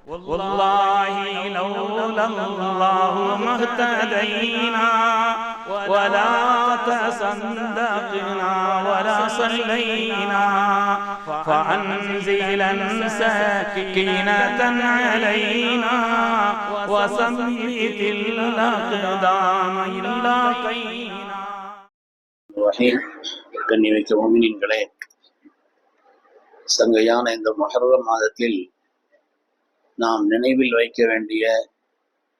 والله لولا الله ما اهتدينا ولا تصدقنا ولا صلينا فأنزلا سكينة علينا وثبت الأقدام إلا قينا. கண்ணியமிக்க முஃமினீன்களே, சங்கையான இந்த முஹர்ரம் மாதத்தில் நாம் நினைவில் வைக்க வேண்டிய,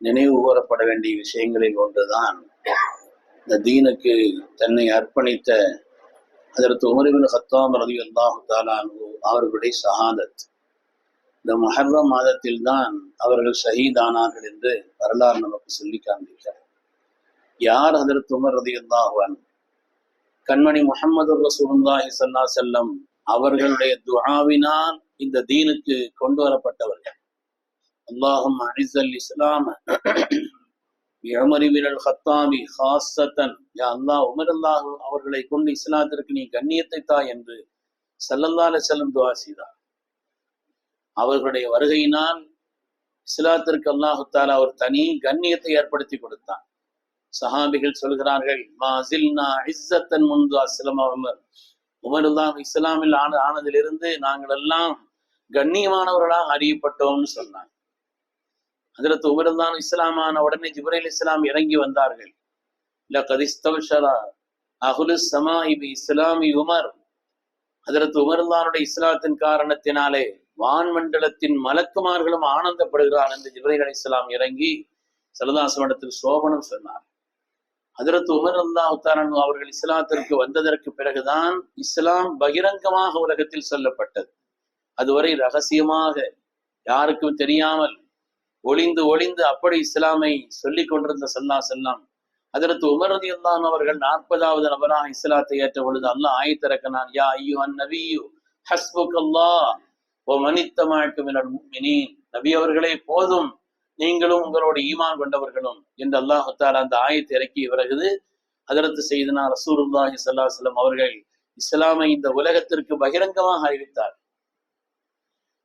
நினைவு கூறப்பட வேண்டிய விஷயங்களில் ஒன்றுதான் இந்த தீனுக்கு தன்னை அர்ப்பணித்த ஹஜ்ரத் உமர் இப்னு கத்தாப் ரலியல்லாஹு தஆலா அன்ஹு அவர்களுடைய ஷஹாதத். இந்த முஹர்ரம் மாதத்தில் தான் அவர்கள் ஷஹீதானார்கள் என்று வரலாறு நமக்கு சொல்லி காண்பிக்கிறார். யார் ஹஜ்ரத் உமர் ரலியல்லாஹு அன்ஹு? கண்மணி முஹம்மது ரசூலுல்லாஹி ஸல்லல்லாஹு அலைஹி வஸல்லம் அவர்களுடைய துஆவினால் இந்த தீனுக்கு கொண்டு வரப்பட்டவர்கள். அல்லாஹும்ம அஇஸ்ஸல் இஸ்லாம பிஉமர் இப்னுல் கத்தாபி ஹாஸத்தன், யா அல்லாஹ் உமர் அல்லாஹ் அவர்களை கொண்டு இஸ்லாத்திற்கு நீ கண்ணியத்தை தா என்று ஸல்லல்லாஹு அலைஹி வஸல்லம் துஆ செய்தார். அவர்களுடைய வருகையினால் இஸ்லாத்திற்கு அல்லாஹு தஆலா ஒரு தனி கண்ணியத்தை ஏற்படுத்தி கொடுத்தான். சஹாபிகள் சொல்கிறார்கள், மாசில்னா இஸ்ஸத்தன் முன்து அஸ்லம உமர், உமருல்லாஹ் இஸ்லாமில் ஆனதிலிருந்து நாங்கள் எல்லாம் கண்ணியமானவர்களாக அறியப்பட்டோம்னு சொன்னாங்க. ஹஜ்ரத் உமருல்லாஹ் இஸ்லாமான உடனே ஜிப்ரீல் இஸ்லாம் இறங்கி வந்தார்கள். லகத் இஸ்தப்ஷர அஹ்லுஸ் ஸமாஇ பி இஸ்லாமி உமர், ஹஜ்ரத் உமருல்லாஹ்வுடைய இஸ்லாத்தின் காரணத்தினாலே வான்மண்டலத்தின் மலக்குமார்களும் ஆனந்தப்படுகிறார் என்று ஜிப்ரீல் அலைஹிஸ்ஸலாம் இறங்கி ஸல்லல்லாஹு அலைஹி வஸல்லம் சோபனம் சொன்னார். ஹஜ்ரத் உமர் ரலியல்லாஹு தஆலா அன்ஹு அவர்கள் இஸ்லாத்திற்கு வந்ததற்கு பிறகுதான் இஸ்லாம் பகிரங்கமாக உலகத்தில் சொல்லப்பட்டது. அதுவரை ரகசியமாக யாருக்கும் தெரியாமல் ஒளிந்து ஒளிந்து அப்படி இஸ்லாமை சொல்லிக் கொண்டிருந்த ஸல்லல்லாஹு அலைஹி வஸல்லம் ஹஜ்ரத் உமர் ரலியல்லாஹு அன்ஹு அவர்கள் 40வது நபராக இஸ்லாத்தை ஏற்ற பொழுது அல்லாஹ் ஆயத்திறக்கினான், யா அய்யுஹன் நபியு ஹஸ்புக்கல்லாஹ் வ மன் இத்தமஅக மினல் முஃமினீன், நபி அவர்களே போதும், நீங்களும் உங்களோட ஈமான் கொண்டவர்களும் என்று அல்லாஹ் தஆலா அந்த ஆயத்தை இறக்கிய பிறகு ஹஜ்ரத் சய்யிதுனா ரசூலுல்லாஹி ஸல்லல்லாஹு அலைஹி வஸல்லம் அவர்கள் இஸ்லாமை இந்த உலகத்திற்கு பகிரங்கமாக அறிவித்தார்.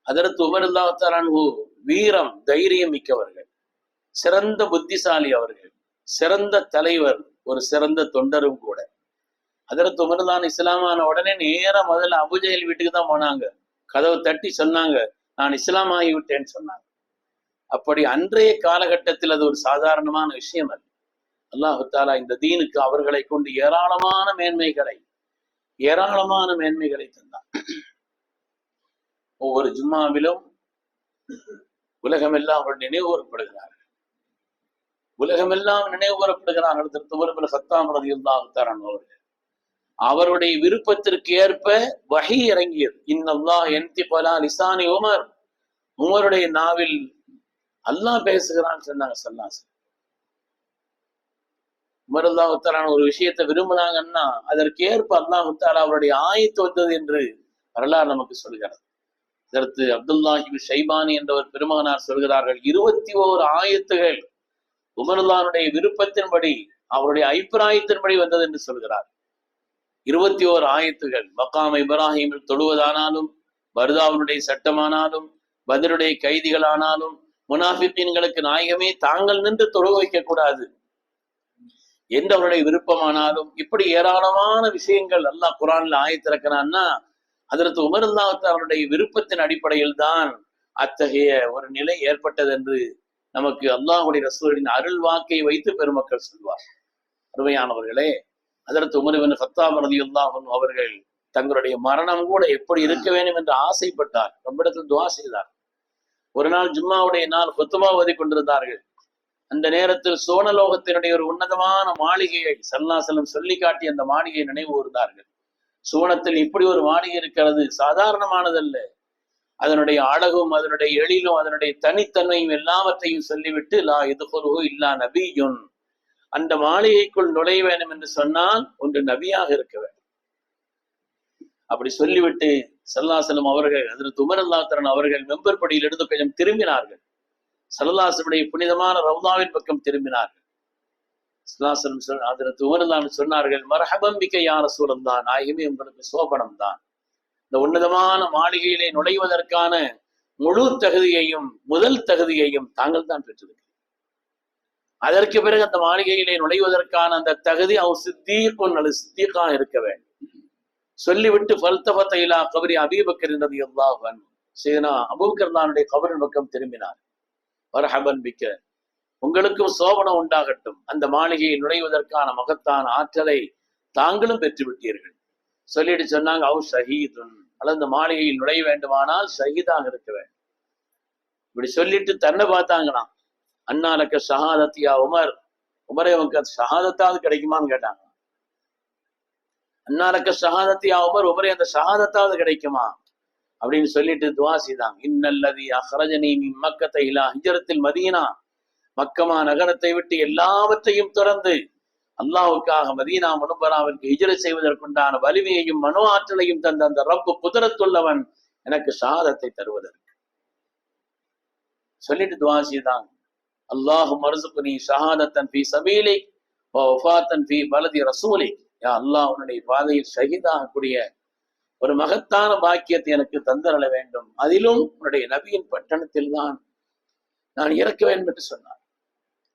ஹஜ்ரத் உமர் ரலியல்லாஹு தஆலா அன்ஹு வீரம், தைரியம் மிக்கவர்கள், சிறந்த புத்திசாலி அவர்கள், சிறந்த தலைவர், ஒரு சிறந்த தொண்டரும் கூட. ஹஜ்ரத் உமர் தான் இஸ்லாமான உடனே நேரா முதல்ல அபூஜஹல் வீட்டுக்கு தான் போனாங்க. கதவை தட்டி சொன்னாங்க, நான் இஸ்லாம் ஆகிவிட்டேன்னு சொன்னாங்க. அப்படி அன்றைய காலகட்டத்தில் அது ஒரு சாதாரணமான விஷயம் அல்ல. அல்லாஹு தஆலா இந்த தீனுக்கு அவர்களை கொண்டு ஏராளமான மேன்மைகளை தந்தான். ஒவ்வொரு ஜும்மாவிலும் உலகமெல்லாம் அவர் நினைவு கூறப்படுகிறார்கள். அவருடைய விருப்பத்திற்கு ஏற்ப வஹி இறங்கியது. இன்னல்லாஹ் யன்திகு அலா லிசானி உமர், உமருடைய நாவில் அல்லாஹ் பேசுகிறான்னு சொன்னாங்க ஸல்லல்லாஹு அலைஹி வஸல்லம். உமர் ரலியல்லாஹு தஆலா ஒரு விஷயத்தை விரும்பினாங்கன்னா அதற்கு ஏற்ப அல்லாஹ் தஆலா அவருடைய ஆயத்து வந்தது என்று வரலாறு நமக்கு சொல்கிறது. இதற்கு அப்துல்லாஹ் இப்னு ஷைபானி என்ற ஒரு பெருமகனார் சொல்கிறார்கள், 21 ஆயத்துகள் உமர் ரலியல்லாஹுடைய விருப்பத்தின்படி, அவருடைய அபிப்பிராயத்தின்படி வந்தது என்று சொல்கிறார். 21 ஆயத்துகள். மகாம் இப்ராஹிமில் தொழுவதானாலும், பர்தாவுடைய சட்டமானாலும், பத்ருடைய கைதிகளானாலும், முனாஃபிகீன்களுக்கு நாயகமே தாங்கள் நின்று தொழுக வைக்க கூடாது என்று அவருடைய விருப்பமானாலும், இப்படி ஏராளமான விஷயங்கள் அல்லாஹ் குர்ஆன்ல ஆயத்திறக்கிறான்னா ஹஜ்ரத் உமர் ரலியல்லாஹு தஆலா அவருடைய விருப்பத்தின் அடிப்படையில் தான் அத்தகைய ஒரு நிலை ஏற்பட்டது என்று நமக்கு அல்லாஹ்வுடைய ரசூலின் அருள் வாக்கை வைத்து பெருமக்கள் சொல்வார். அருமையானவர்களே, ஹஜ்ரத் உமர் இப்னு கத்தாப் ரலியல்லாஹு அன்ஹு அவர்கள் தங்களுடைய மரணம் கூட எப்படி இருக்க வேண்டும் என்று ஆசைப்பட்டார். ரப்பிடத்தில் துஆ செய்தார். ஒரு நாள் ஜும்மாவுடைய நாள் குத்பா ஓதி கொண்டிருந்தார்கள். அந்த நேரத்தில் சோனலோகத்தினுடைய ஒரு உன்னதமான மாளிகையை ஸல்லல்லாஹு அலைஹி வஸல்லம் சொல்லி காட்டி அந்த மாளிகையை நினைவு கூர்ந்தார்கள். சோனத்தில் இப்படி ஒரு மாளிகை இருக்கிறது, சாதாரணமானதல்ல. அதனுடைய அழகும், அதனுடைய எழிலும், அதனுடைய தனித்தன்மையும் எல்லாவற்றையும் சொல்லிவிட்டு லா யதுகுலுஹு இல்லா நபியுன், அந்த மாளிகைக்குள் நுழைய வேண்டும் என்று சொன்னால் ஒன்று நபியாக இருக்க வேண்டும். அப்படி சொல்லிவிட்டு ஸல்லல்லாஹு அலைஹி வஸல்லம் அவர்கள் ஹஜ்ரத் உமர் ரலியல்லாஹு தஆலா அவர்கள் மெம்பர் படியிலிருந்து கொஞ்சம் திரும்பினார்கள். ஸல்லல்லாஹு அலைஹி வஸல்லம் புனிதமான ரவுதாவின் பக்கம் திரும்பினார்கள். ஸல்லல்லாஹு அலைஹி வஸல்லம் ஹஜ்ரத் உமர் ரலியல்லாஹு அன்ஹு சொன்னார்கள், மர்ஹபன் பிக யா ரசூலல்லாஹ், நாயகமே உங்களுக்கு சோபனம் தான். இந்த உன்னதமான மாளிகையிலே நுழைவதற்கான முழு தகுதியையும் முதல் தகுதியையும் தாங்கள் தான் பெற்றிருக்கிறார். அதற்கு பிறகு அந்த மாளிகையிலே நுழைவதற்கான அந்த தகுதி அவர் சித்தீக்கும் அல்லது சித்தீக்காக இருக்க வேண்டும். சொல்லிவிட்டு ஃபல்தஃபத இலா கபரி அபீபக்கர் ரலியல்லாஹு அன்ஹு, சையதுனா அபூபக்கர் ரலியல்லாஹுடைய கபரின் பக்கம் திரும்பினார். மர்ஹபன் பிக்க, உங்களுக்கும் சோபனம் உண்டாகட்டும், அந்த மாளிகையில் நுழைவதற்கான மகத்தான ஆற்றலை தாங்களும் பெற்று விட்டீர்கள். சொல்லிட்டு சொன்னாங்க, அவ் ஷஹீதுன், அல்லது அந்த மாளிகையில் நுழைய வேண்டுமானால் ஷஹீதாக இருக்க வேண்டும். இப்படி சொல்லிட்டு தன்னை பார்த்தாங்களாம். அன்னாலக்க ஷஹாதத்தியா உமர், உமரே உனக்கு ஷஹாதத்தாவது கிடைக்குமான்னு கேட்டாங்க. அன்னாலக்க ஷஹாதத்தியா உமர், உமரே அந்த ஷஹாதத்தாவது கிடைக்குமா அப்படின்னு சொல்லிட்டு துவா செய்தாங்க. இன்னல்லதி அஹ்ரஜனி மின் மக்கத இலா ஹிஜ்ரத்தில் மதீனா, மக்கமா நகரத்தை விட்டு எல்லாவற்றையும் துறந்து அல்லாஹ்வுக்காக மதீனா முனவராவிற்கு ஹிஜ்ரத் செய்வதற்குண்டான வலிமையையும் மனோ ஆற்றலையும் தந்த அந்த ரப்பு குதிரத்துள்ளவன் எனக்கு ஷஹாதத்தை தருவதற்கு சொல்லிட்டு துவா செய்தாங்க. அல்லாஹும் மர்சுக்னி ஷஹாதத்தன் ஃபீ சபீலிக் வ வஃபாத்தன் ஃபீ பலதி ரசூலிக், யா அல்லாஹ் உன்னுடைய பாதையில் ஷஹீதாகக்கூடிய ஒரு மகத்தான பாக்கியத்தை எனக்கு தந்தரள வேண்டும், அதிலும் உன்னுடைய நபியின் பட்டணத்தில் தான் நான் இறக்க வேண்டும் என்று சொன்னார்.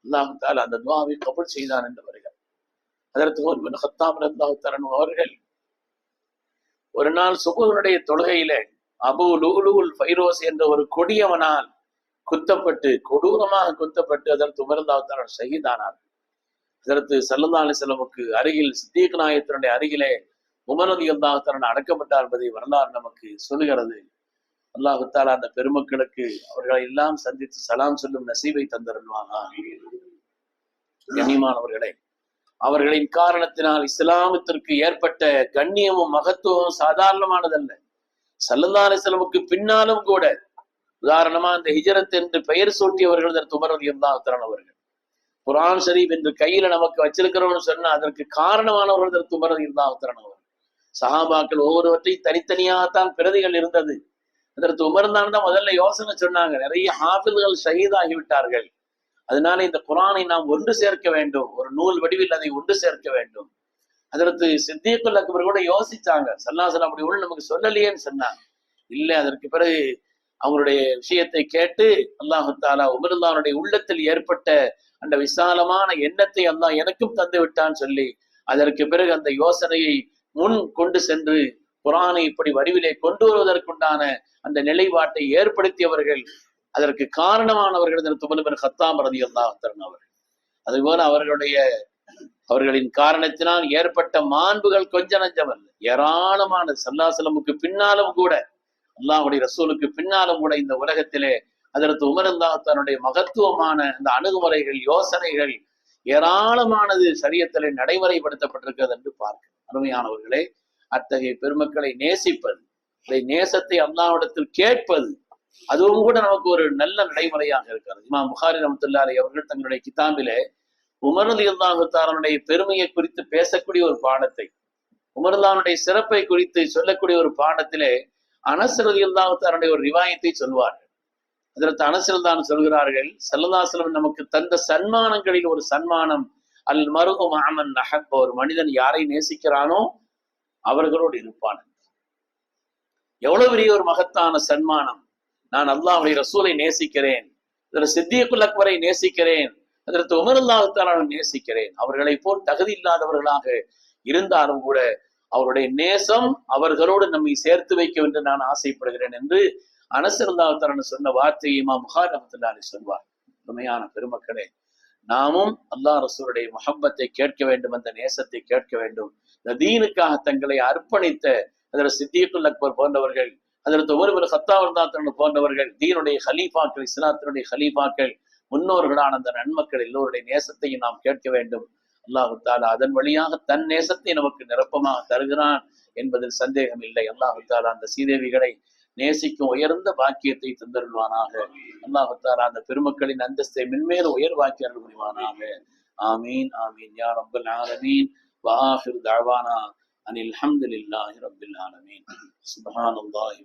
அல்லாஹ் தஆலா அந்த துஆவை கபூல் செய்தான் என்று வருகிறார். ஹஜ்ரத் உமர் பின் கத்தாப் ரலியல்லாஹு தஆலா அவர்கள் ஒரு நாள் சுபஹுடைய தொழுகையிலே அபூ லூலுல் ஃபைரோஸ் என்ற ஒரு கொடியவனால் குத்தப்பட்டு, கொடூரமாக குத்தப்பட்டு ஹஜ்ரத் உமர் ரலியல்லாஹு தஆலா ஷஹீதானார். ஹஜ்ரத் ஸல்லல்லாஹு அலைஹி வஸல்லமுக்கு அருகில் சித்தீக் நாயகத்தினுடைய அருகிலே உமர் ரலியல்லாஹு தஆலா அடக்கப்பட்டார் என்பதை வரலாறு நமக்கு சொல்லுகிறது. அல்லாஹ் தஆலா அந்த பெருமக்களுக்கு அவர்களை எல்லாம் சந்தித்து சலாம் சொல்லும் நசீபை தந்தருள்வானா. கண்ணியமானவர்களே, அவர்களின் காரணத்தினால் இஸ்லாமத்திற்கு ஏற்பட்ட கண்ணியமும் மகத்துவமும் சாதாரணமானதல்ல. ஸல்லல்லாஹு அலைஹி வஸல்லமுக்கு பின்னாலும் கூட, உதாரணமா இந்த ஹிஜ்ரத் என்று பெயர் சூட்டியவர்கள் உமர் ரலியல்லாஹு தஆலா அவர்கள், குர்ஆன் ஷரீஃப் என்று கையில நமக்கு வச்சிருக்கிறோம்னு சொன்னா அதற்கு காரணமானவர்கள் உமர் ரலியல்லாஹு தஆலா அவர்கள். சஹாபாக்கள் ஒவ்வொருவற்றையும் தனித்தனியாகத்தான் பிரதிகள் இருந்தது. அதற்கு உமர் தான் முதல்ல யோசனை சொன்னாங்க. நிறைய ஹாஃபில்கள் ஷஹீதாகி விட்டார்கள், அதனால இந்த குர்ஆனை நாம் ஒன்று சேர்க்க வேண்டும், ஒரு நூல் வடிவில் அதை ஒன்று சேர்க்க வேண்டும். அதற்கு சித்தீக்குல் அக்பர் கூட யோசிச்சாங்க. ஸல்லல்லாஹு அலைஹி வஸல்லம் அப்படி ஒண்ணு நமக்கு சொல்லலையேன்னு சொன்னாங்க. இல்ல, அதற்கு பிறகு அவங்களுடைய விஷயத்தை கேட்டு அல்லாஹ் தஆலா உமருல்லாஹ்வுடைய உள்ளத்தில் ஏற்பட்ட அந்த விசாலமான எண்ணத்தை அல்லாஹ் எனக்கும் தந்து விட்டான்னு சொல்லி அதற்கு பிறகு அந்த யோசனையை முன் கொண்டு சென்று குர்ஆனை இப்படி வடிவிலே கொண்டு வருவதற்குண்டான அந்த நிலைப்பாட்டை ஏற்படுத்தியவர்கள், அதற்கு காரணமானவர்கள் உமர் பின் கத்தாப் ரலியல்லாஹு தஆலா அவர்கள். அதுபோல அவர்களின் காரணத்தினால் ஏற்பட்ட மாண்புகள் கொஞ்ச நஞ்சமல்ல, ஏராளமான. ஸல்லல்லாஹு அலைஹி வஸல்லமுக்கு பின்னாலும் கூட, அல்லாஹ்வுடைய ரசூலுக்கு பின்னாலும் கூட இந்த உலகத்திலே அதற்கு உமர் ரலியல்லாஹு தஆலாவுடைய மகத்துவமான அந்த அணுகுமுறைகள், யோசனைகள் ஏராளமானது ஷரியத்திலே நடைமுறைப்படுத்தப்பட்டிருக்கிறது என்று பார்க்க. அருமையானவர்களே, அத்தகைய பெருமக்களை நேசிப்பது, நேசத்தை அல்லாஹ்விடத்தில் கேட்பது, அதுவும் கூட நமக்கு ஒரு நல்ல நடைமுறையாக இருக்கிறது. இமாம் புகாரி ரஹ்மத்துல்லாஹி அலைஹி அவர்கள் தங்களுடைய கிதாபிலே உமர் ரலியல்லாஹு தஆலாவுடைய பெருமையை குறித்து பேசக்கூடிய ஒரு பாடத்தை, உமர் ரலியல்லாஹுடைய சிறப்பை குறித்து சொல்லக்கூடிய ஒரு பாடத்திலே அனஸ் ரலியல்லாஹு தஆலாவுடைய ஒரு ரிவாயத்தை சொல்வார்கள். அதற்கு அனஸ் ரலியல்லாஹு சொல்கிறார்கள், ஸல்லல்லாஹு அலைஹி வஸல்லம் நமக்கு தந்த சன்மானங்களில் ஒரு சன்மானம், அல் மர்உ மஅ மன் அஹப்ப, ஒரு மனிதன் யாரை நேசிக்கிறானோ அவர்களோடு இருப்பான். எவ்வளவு பெரிய ஒரு மகத்தான சன்மானம்! நான் அல்லாஹ்வுடைய ரசூலை நேசிக்கிறேன், சித்தீக்குல் அக்பரை நேசிக்கிறேன், அதற்கு உமர் ரலியல்லாஹு தஆலா நேசிக்கிறேன். அவர்களை போல் தகுதி இல்லாதவர்களாக இருந்தாலும் கூட அவருடைய நேசம் அவர்களோடு நம்மை சேர்த்து வைக்க வேண்டும் நான் ஆசைப்படுகிறேன் என்று அனஸ் ரலியல்லாஹு தஆலா சொன்ன வார்த்தையை இமாம் புகாரி ரஹ்மத்துல்லாஹி அலைஹி சொல்வார். உண்மையான பெருமக்களே, நாமும் அல்லாஹ் ரசூலுடைய முஹப்பத்தை கேட்க வேண்டும், அந்த நேசத்தை கேட்க வேண்டும். இந்த தீனுக்காக தங்களை அர்ப்பணித்த அதற்கு சித்தீக்குல் அக்பர் போன்றவர்கள், அதற்கு உமர் பின் கத்தாப் ரலியல்லாஹு அன்ஹு போன்றவர்கள், தீனுடைய ஹலீஃபாக்கள், இஸ்லாத்தினுடைய ஹலீஃபாக்கள், முன்னோர்களான அந்த நன்மக்கள் எல்லோருடைய நேசத்தையும் நாம் கேட்க வேண்டும். அல்லாஹு தஆலா அதன் வழியாக தன் நேசத்தை நமக்கு நிரப்பமாக தருகிறான் என்பதில் சந்தேகம் இல்லை. அல்லாஹு தஆலா அந்த சீதேவிகளை நேசிக்கும் உயர்ந்த பாக்கியத்தை தந்தருள்வானாக. அல்லாஹு தஆலா அந்த பெருமக்களின் அந்தஸ்தை மென்மேலும் உயர்வாக்கி அருள் புரிவானாக. ஆமீன் ஆமீன் யா ரப்பல் ஆலமீன். வ ஆகிரு தஅவானா அனில் ஹம்துலில்லாஹி ரப்பில் ஆலமீன். சுப்ஹானல்லாஹி.